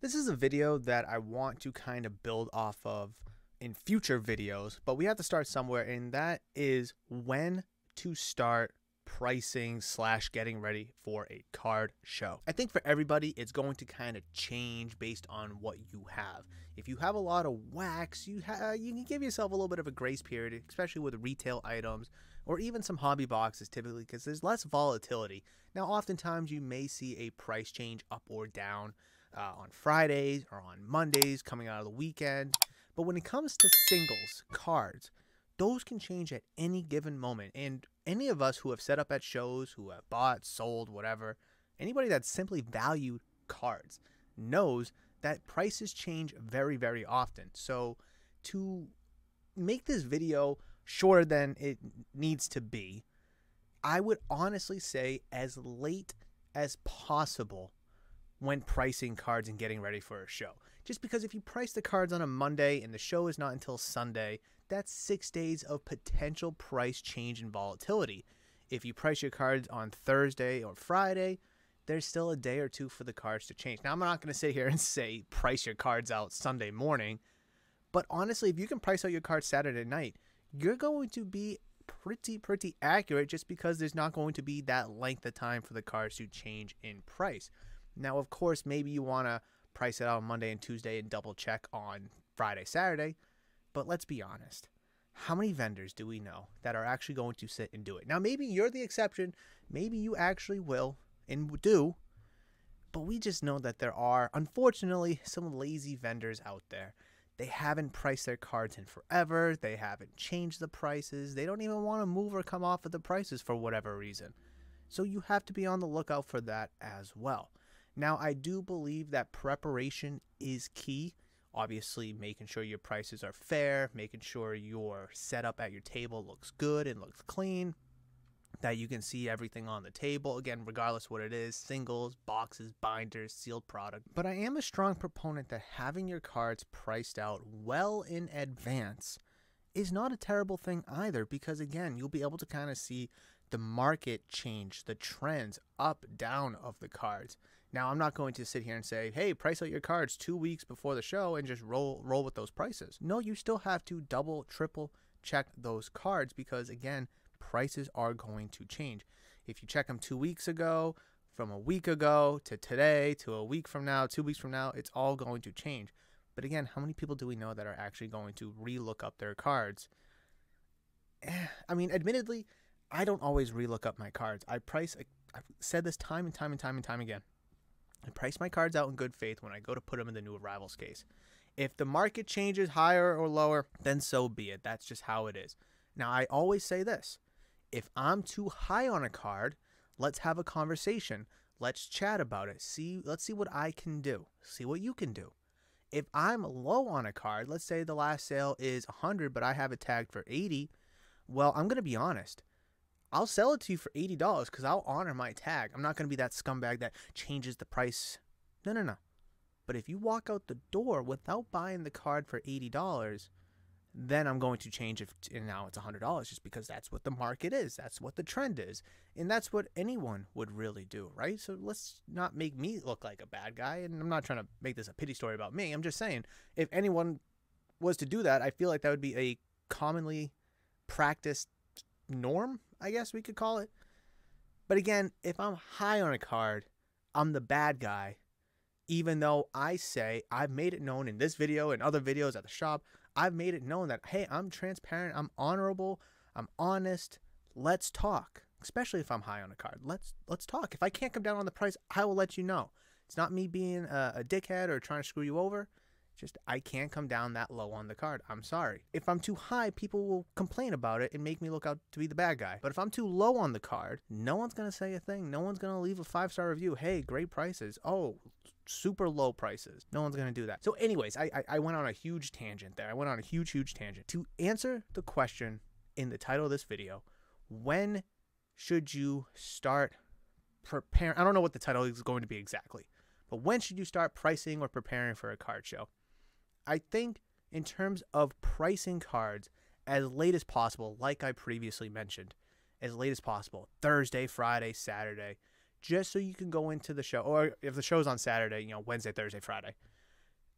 This is a video that I want to kind of build off of in future videos, but we have to start somewhere, and that is when to start pricing / getting ready for a card show. I think for everybody, it's going to kind of change based on what you have. If you have a lot of wax, you can give yourself a little bit of a grace period, especially with retail items or even some hobby boxes typically, because there's less volatility. Now, oftentimes you may see a price change up or down on Fridays or on Mondays coming out of the weekend. But when it comes to singles, cards, those can change at any given moment. And any of us who have set up at shows, who have bought, sold, whatever, anybody that's simply valued cards knows that prices change very, very often. So to make this video shorter than it needs to be, I would honestly say as late as possible when pricing cards and getting ready for a show. Just because if you price the cards on a Monday and the show is not until Sunday, that's 6 days of potential price change and volatility. If you price your cards on Thursday or Friday, there's still a day or two for the cards to change. Now, I'm not going to sit here and say price your cards out Sunday morning, but honestly, if you can price out your cards Saturday night, you're going to be pretty accurate, just because there's not going to be that length of time for the cards to change in price. Now, of course, maybe you want to price it out on Monday and Tuesday and double check on Friday, Saturday. But let's be honest. How many vendors do we know that are actually going to sit and do it? Now, maybe you're the exception. Maybe you actually will and do. But we just know that there are, unfortunately, some lazy vendors out there. They haven't priced their cards in forever. They haven't changed the prices. They don't even want to move or come off of the prices for whatever reason. So you have to be on the lookout for that as well. Now, I do believe that preparation is key. Obviously, making sure your prices are fair, making sure your setup at your table looks good and looks clean, that you can see everything on the table. Again, regardless what it is, singles, boxes, binders, sealed product. But I am a strong proponent that having your cards priced out well in advance is not a terrible thing either, because again, you'll be able to kind of see the market change, the trends up, down of the cards. Now, I'm not going to sit here and say, hey, price out your cards 2 weeks before the show and just roll with those prices. No, you still have to double, triple check those cards, because again, prices are going to change. If you check them 2 weeks ago, from a week ago to today, to a week from now, 2 weeks from now, it's all going to change. But again, how many people do we know that are actually going to re-look up their cards? I mean, admittedly, I don't always re-look up my cards. I've said this time and time again. I price my cards out in good faith when I go to put them in the new arrivals case. If the market changes higher or lower, then so be it. That's just how it is. Now, I always say this. If I'm too high on a card, let's have a conversation. Let's chat about it. Let's see what I can do. See what you can do. If I'm low on a card, let's say the last sale is 100, but I have it tagged for 80. Well, I'm going to be honest. I'll sell it to you for $80 because I'll honor my tag. I'm not going to be that scumbag that changes the price. No. But if you walk out the door without buying the card for $80, then I'm going to change it, and now it's $100, just because that's what the market is. That's what the trend is. And that's what anyone would really do, right? So let's not make me look like a bad guy. And I'm not trying to make this a pity story about me. I'm just saying, if anyone was to do that, I feel like that would be a commonly practiced norm, I guess we could call it. But again, if I'm high on a card, I'm the bad guy, even though I say I've made it known in this video and other videos at the shop. I've made it known that, hey, I'm transparent, I'm honorable, I'm honest. Let's talk, especially if I'm high on a card. Let's talk. If I can't come down on the price, I will let you know. It's not me being a dickhead or trying to screw you over. Just I can't come down that low on the card. I'm sorry. If I'm too high, people will complain about it and make me look out to be the bad guy. But if I'm too low on the card, no one's going to say a thing. No one's going to leave a 5-star review. Hey, great prices. Oh, super low prices. No one's going to do that. So anyways, I went on a huge tangent there. I went on a huge tangent. To answer the question in the title of this video, when should you start preparing? I don't know what the title is going to be exactly, but when should you start pricing or preparing for a card show? I think in terms of pricing cards, as late as possible, like I previously mentioned, as late as possible, Thursday, Friday, Saturday, just so you can go into the show, or if the show's on Saturday, Wednesday, Thursday, Friday.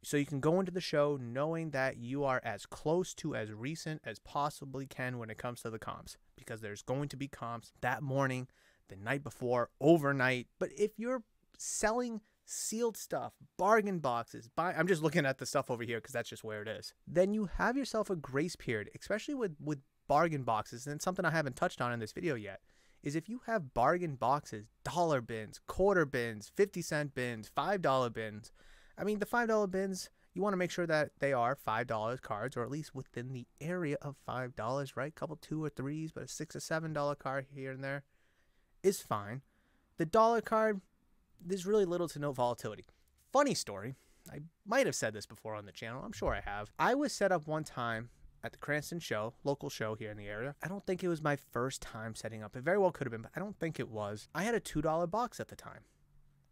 So you can go into the show knowing that you are as close to as recent as possibly can when it comes to the comps, because there's going to be comps that morning, the night before, overnight. But if you're selling sealed stuff, bargain boxes, I'm just looking at the stuff over here because that's just where it is, then you have yourself a grace period, especially with bargain boxes. And something I haven't touched on in this video yet is if you have bargain boxes, dollar bins, quarter bins, 50-cent bins, $5 bins. I mean, the $5 bins, you want to make sure that they are $5 cards, or at least within the area of $5, right? Couple 2 or 3s, but a $6 or $7 card here and there is fine. The dollar card, there's really little to no volatility. Funny story, I might have said this before on the channel. I'm sure I have. I was set up one time at the Cranston show, local show here in the area. I don't think it was my first time setting up. It very well could have been, but I don't think it was. I had a $2 box at the time.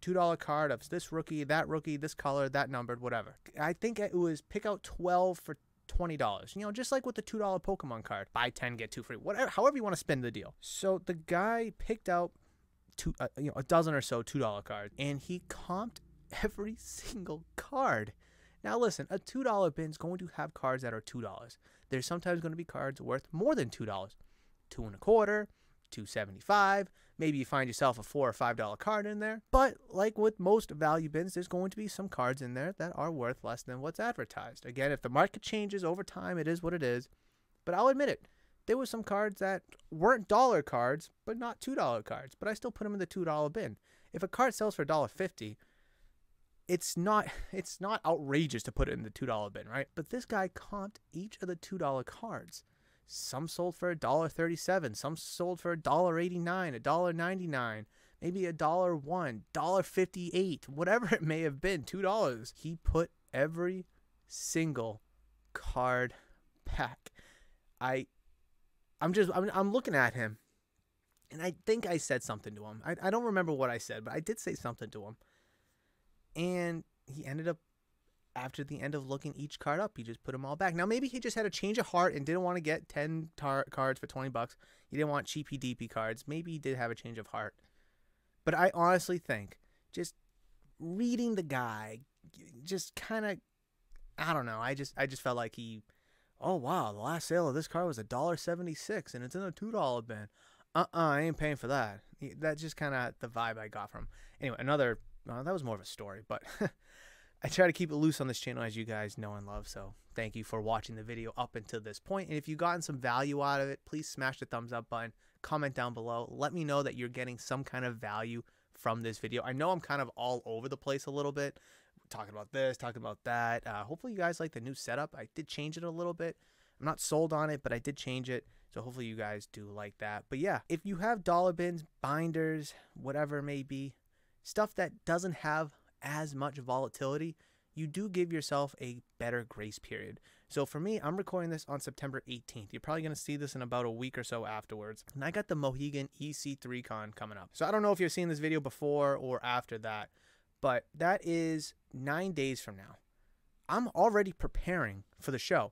$2 card of this rookie, this color, that numbered, whatever. I think it was pick out 12 for $20. Just like with the $2 Pokemon card. Buy 10, get 2 free. Whatever, however you want to spend the deal. So the guy picked out a dozen or so $2 cards, and he comped every single card. Now listen, a $2 bin is going to have cards that are $2. There's sometimes going to be cards worth more than $2. $2.25, $2.75. Maybe you find yourself a $4 or $5 card in there. But like with most value bins, there's going to be some cards in there that are worth less than what's advertised. Again, if the market changes over time, it is what it is. But I'll admit it. There were some cards that weren't dollar cards, but not $2 cards. But I still put them in the $2 bin. If a card sells for $1.50, it's not outrageous to put it in the $2 bin, right? But this guy comped each of the $2 cards. Some sold for $1.37, some sold for $1.89, $1.99, maybe $1.01, $1.58, whatever it may have been, $2. He put every single card back. I'm looking at him, and I think I said something to him. I don't remember what I said, but I did say something to him. And he ended up, after the end of looking each card up, he just put them all back. Now, maybe he just had a change of heart and didn't want to get 10 cards for $20. He didn't want cheapy deepy cards. Maybe he did have a change of heart. But I honestly think, just reading the guy, just kind of, I don't know. I just felt like oh wow, the last sale of this card was $1.76 and it's in a $2 bin. I ain't paying for that. That's just kind of the vibe I got from him. Anyway, that was more of a story, but I try to keep it loose on this channel, as you guys know and love. So thank you for watching the video up until this point. And if you've gotten some value out of it, please smash the thumbs up button, comment down below. Let me know that you're getting some kind of value from this video. I know I'm kind of all over the place a little bit, talking about this, talking about that. Hopefully you guys like the new setup. I did change it a little bit. I'm not sold on it, but I did change it. So hopefully you guys do like that. But yeah, if you have dollar bins, binders, whatever it may be, stuff that doesn't have as much volatility, you do give yourself a better grace period. So for me, I'm recording this on September 18th. You're probably going to see this in about a week or so afterwards. And I got the Mohegan EC3 Con coming up. So I don't know if you're seeing this video before or after that, but that is 9 days from now. I'm already preparing for the show.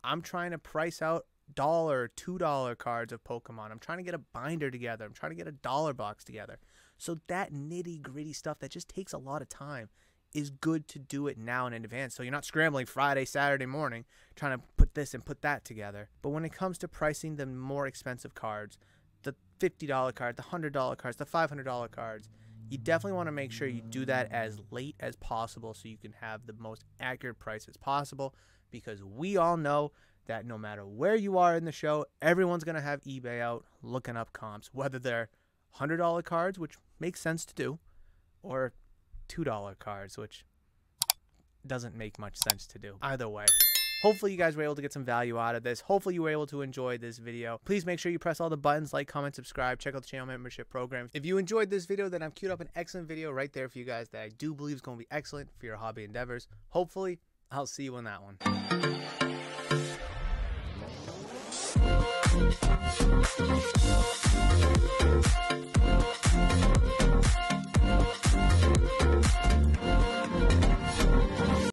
I'm trying to price out $1, $2 cards of Pokemon. I'm trying to get a binder together. I'm trying to get a dollar box together. So that nitty gritty stuff that just takes a lot of time is good to do it now in advance. So you're not scrambling Friday, Saturday morning trying to put this and put that together. But when it comes to pricing the more expensive cards, the $50 card, the $100 cards, the $500 cards, you definitely want to make sure you do that as late as possible so you can have the most accurate prices possible, because we all know that no matter where you are in the show, everyone's going to have eBay out looking up comps, whether they're $100 cards, which makes sense to do, or $2 cards, which doesn't make much sense to do. Either way, hopefully you guys were able to get some value out of this. Hopefully you were able to enjoy this video. Please make sure you press all the buttons, like, comment, subscribe, check out the channel membership program. If you enjoyed this video, then I've queued up an excellent video right there for you guys that I do believe is going to be excellent for your hobby endeavors. Hopefully, I'll see you on that one.